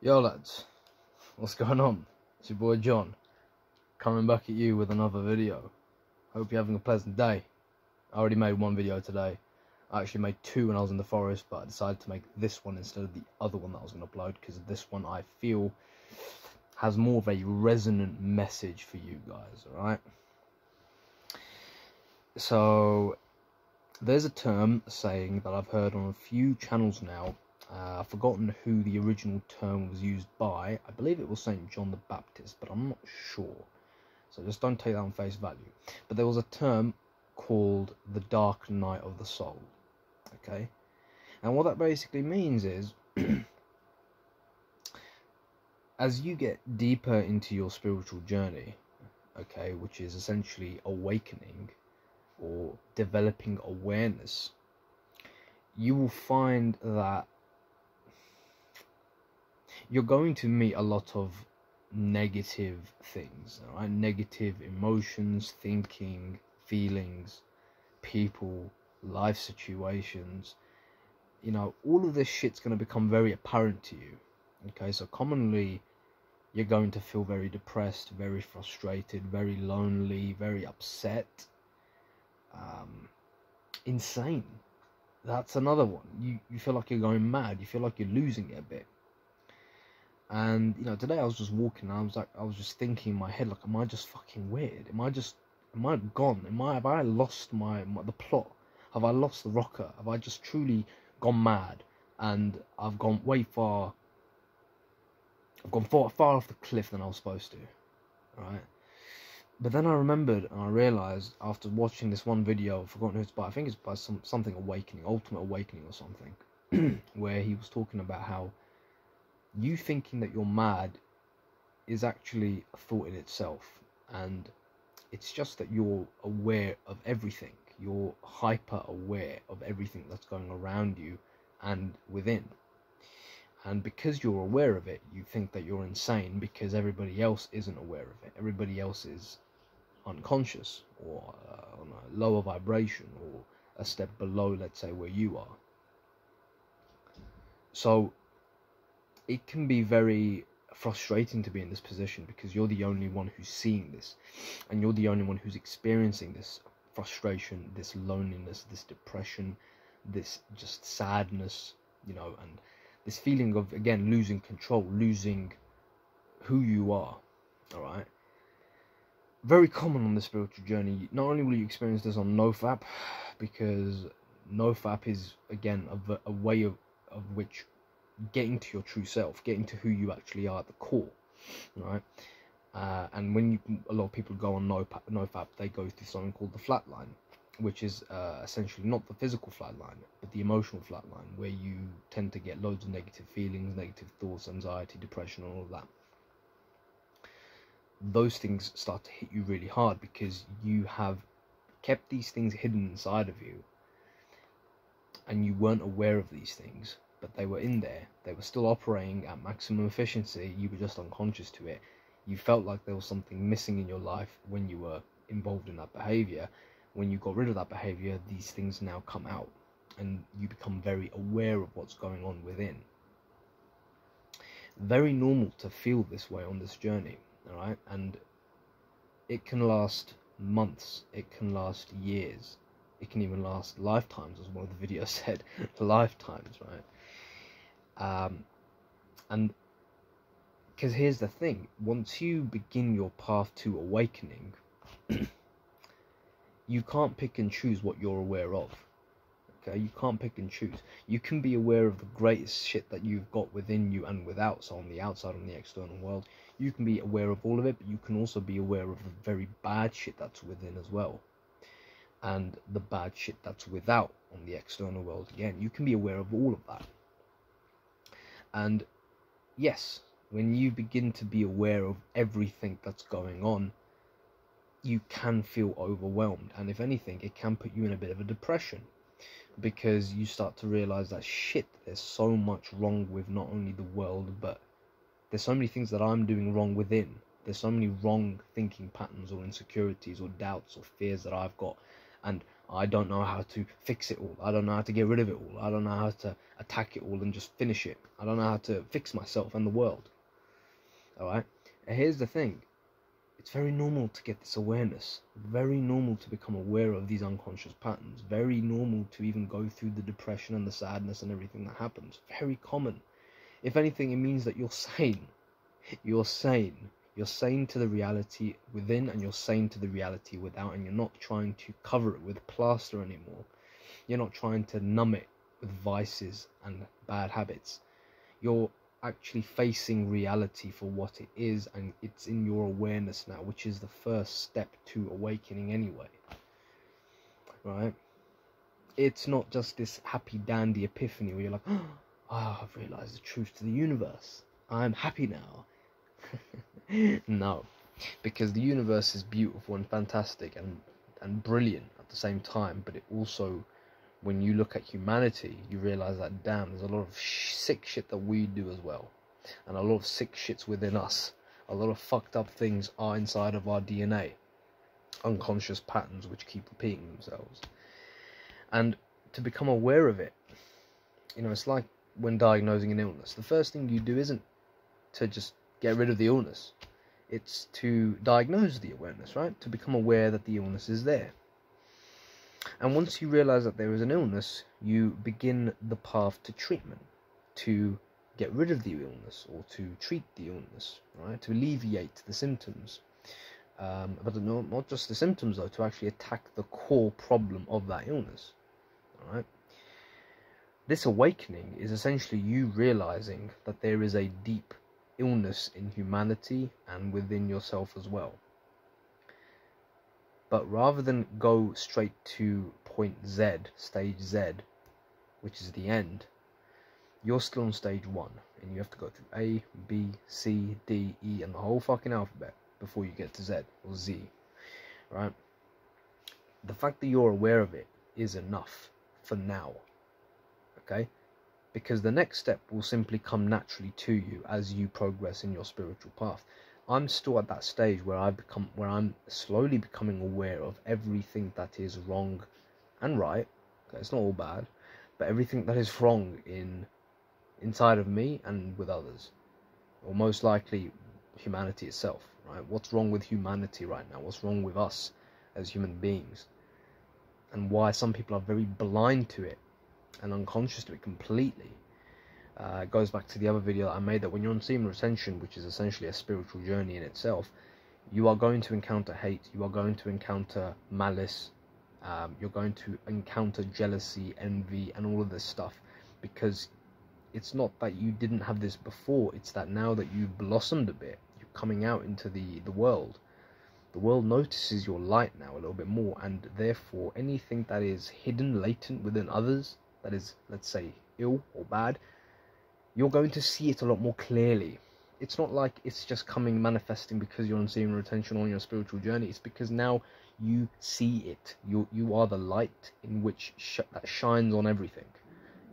Yo lads, what's going on? It's your boy John, coming back at you with another video. Hope you're having a pleasant day. I already made one video today. I actually made two when I was in the forest, but I decided to make this one instead of the other one that I was going to upload, because this one I feel has more of a resonant message for you guys, alright? So, there's a term saying that I've heard on a few channels now. I've forgotten who the original term was used by. I believe it was St. John the Baptist, but I'm not sure. So just don't take that on face value. But there was a term called the dark night of the soul. Okay? And what that basically means is, as you get deeper into your spiritual journey, okay, which is essentially awakening or developing awareness, you will find that you're going to meet a lot of negative things, right? Negative emotions, thinking, feelings, people, life situations. You know, all of this shit's going to become very apparent to you. Okay, so commonly you're going to feel very depressed, very frustrated, very lonely, very upset, insane. That's another one. You feel like you're going mad. You feel like you're losing it a bit. And you know, today I was just walking and I was just thinking in my head, like, am I just fucking weird? Am I gone? Have I lost the plot? Have I lost the rocker? Have I just truly gone mad? And I've gone way far. I've gone far off the cliff than I was supposed to, right? But then I remembered and I realized after watching this one video, I've forgotten who it's by. I think it's by something awakening, ultimate awakening or something, where he was talking about how you thinking that you're mad is actually a thought in itself, and it's just that you're aware of everything. You're hyper aware of everything that's going around you and within, and because you're aware of it, you think that you're insane because everybody else isn't aware of it. Everybody else is unconscious or on a lower vibration or a step below, let's say, where you are. So it can be very frustrating to be in this position because you're the only one who's seeing this, and you're the only one who's experiencing this frustration, this loneliness, this depression, this just sadness, you know, and this feeling of, again, losing control, losing who you are. All right, very common on the spiritual journey. Not only will you experience this on NoFap, because NoFap is, again, a way of which getting to your true self, getting to who you actually are at the core, right? And when a lot of people go on NoFap, they go through something called the flatline, which is essentially not the physical flatline, but the emotional flatline, where you tend to get loads of negative feelings, negative thoughts, anxiety, depression, and all of that. Those things start to hit you really hard because you have kept these things hidden inside of you, and you weren't aware of these things. But they were in there, they were still operating at maximum efficiency, you were just unconscious to it. You felt like there was something missing in your life when you were involved in that behaviour. When you got rid of that behaviour, these things now come out, and you become very aware of what's going on within. Very normal to feel this way on this journey, alright? And it can last months, it can last years, it can even last lifetimes, as one of the videos said, lifetimes, right? And because here's the thing, once you begin your path to awakening, you can't pick and choose what you're aware of. Okay, you can't pick and choose. You can be aware of the greatest shit that you've got within you and without, so on the outside, on the external world. You can be aware of all of it, but you can also be aware of the very bad shit that's within as well, and the bad shit that's without on the external world. Again, you can be aware of all of that. And yes, when you begin to be aware of everything that's going on, you can feel overwhelmed. And if anything, it can put you in a bit of a depression, because you start to realize that shit, there's so much wrong with not only the world, but there's so many things that I'm doing wrong within. There's so many wrong thinking patterns or insecurities or doubts or fears that I've got. And I don't know how to fix it all. I don't know how to get rid of it all. I don't know how to attack it all and just finish it. I don't know how to fix myself and the world. Alright? And here's the thing. It's very normal to get this awareness. Very normal to become aware of these unconscious patterns. Very normal to even go through the depression and the sadness and everything that happens. Very common. If anything, it means that you're sane. You're sane. You're sane to the reality within, and you're sane to the reality without, and you're not trying to cover it with plaster anymore. You're not trying to numb it with vices and bad habits. You're actually facing reality for what it is, and it's in your awareness now, which is the first step to awakening anyway. Right? It's not just this happy dandy epiphany where you're like, oh, I've realized the truth to the universe. I'm happy now. No, because the universe is beautiful and fantastic and brilliant at the same time, but it also, when you look at humanity, you realize that, damn, there's a lot of sick shit that we do as well, and a lot of sick shits within us. A lot of fucked up things are inside of our DNA, unconscious patterns which keep repeating themselves. And to become aware of it, you know, it's like when diagnosing an illness. The first thing you do isn't to just get rid of the illness. It's to diagnose the awareness, right? To become aware that the illness is there. And once you realize that there is an illness, you begin the path to treatment, to get rid of the illness or to treat the illness, right? To alleviate the symptoms. But not just the symptoms though, to actually attack the core problem of that illness, all right? This awakening is essentially you realizing that there is a deep illness in humanity and within yourself as well. But rather than go straight to point Z, stage Z, which is the end, you're still on stage 1, and you have to go through A, B, C, D, E, and the whole fucking alphabet before you get to Z or Z, right? The fact that you're aware of it is enough for now, okay? Because the next step will simply come naturally to you as you progress in your spiritual path. I'm still at that stage where I'm slowly becoming aware of everything that is wrong and right. Okay, it's not all bad, but everything that is wrong inside of me and with others, or most likely humanity itself, right? What's wrong with humanity right now? What's wrong with us as human beings? And why some people are very blind to it and unconscious to it completely. It goes back to the other video that I made, that when you're on semen retention, which is essentially a spiritual journey in itself, you are going to encounter hate, you are going to encounter malice, you're going to encounter jealousy, envy, and all of this stuff, because it's not that you didn't have this before, it's that now that you've blossomed a bit, you're coming out into the world. The world notices your light now a little bit more, and therefore anything that is hidden, latent within others, that is, let's say, ill or bad, you're going to see it a lot more clearly. It's not like it's just manifesting because you're on semen retention on your spiritual journey. It's because now you see it. You are the light in which that shines on everything,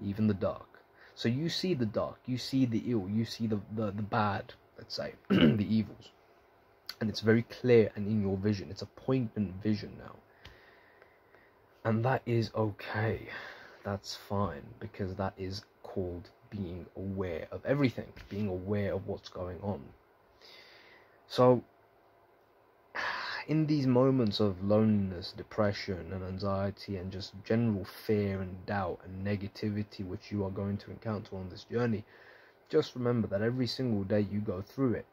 even the dark. So you see the dark, you see the ill, you see the bad, let's say, the evils. And it's very clear and in your vision. It's a poignant vision now. And that is okay. That's fine, because that is called being aware of everything, being aware of what's going on. So in these moments of loneliness, depression and anxiety and just general fear and doubt and negativity which you are going to encounter on this journey, just remember that every single day you go through it,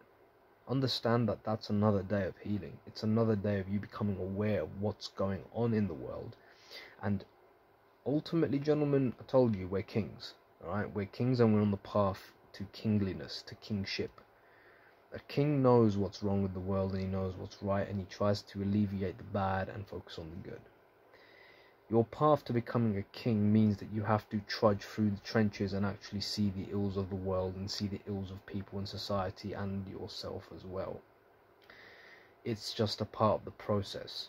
understand that that's another day of healing. It's another day of you becoming aware of what's going on in the world. And ultimately, gentlemen, I told you, we're kings, alright? We're kings, and we're on the path to kingliness, to kingship. A king knows what's wrong with the world, and he knows what's right, and he tries to alleviate the bad and focus on the good. Your path to becoming a king means that you have to trudge through the trenches and actually see the ills of the world and see the ills of people in society and yourself as well. It's just a part of the process.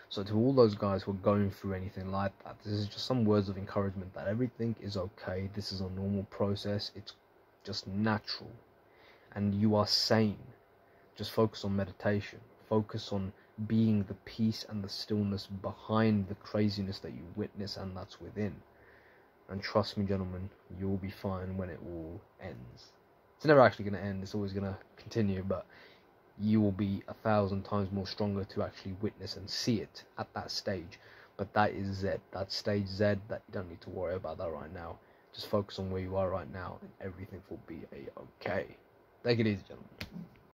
So to all those guys who are going through anything like that, this is just some words of encouragement that everything is okay. This is a normal process. It's just natural. And you are sane. Just focus on meditation. Focus on being the peace and the stillness behind the craziness that you witness and that's within. And trust me, gentlemen, you'll be fine when it all ends. It's never actually going to end, it's always going to continue, but you will be 1,000 times more stronger to actually witness and see it at that stage. But that is Z, that's stage Z, that you don't need to worry about that right now. Just focus on where you are right now and everything will be a-okay. Take it easy, gentlemen.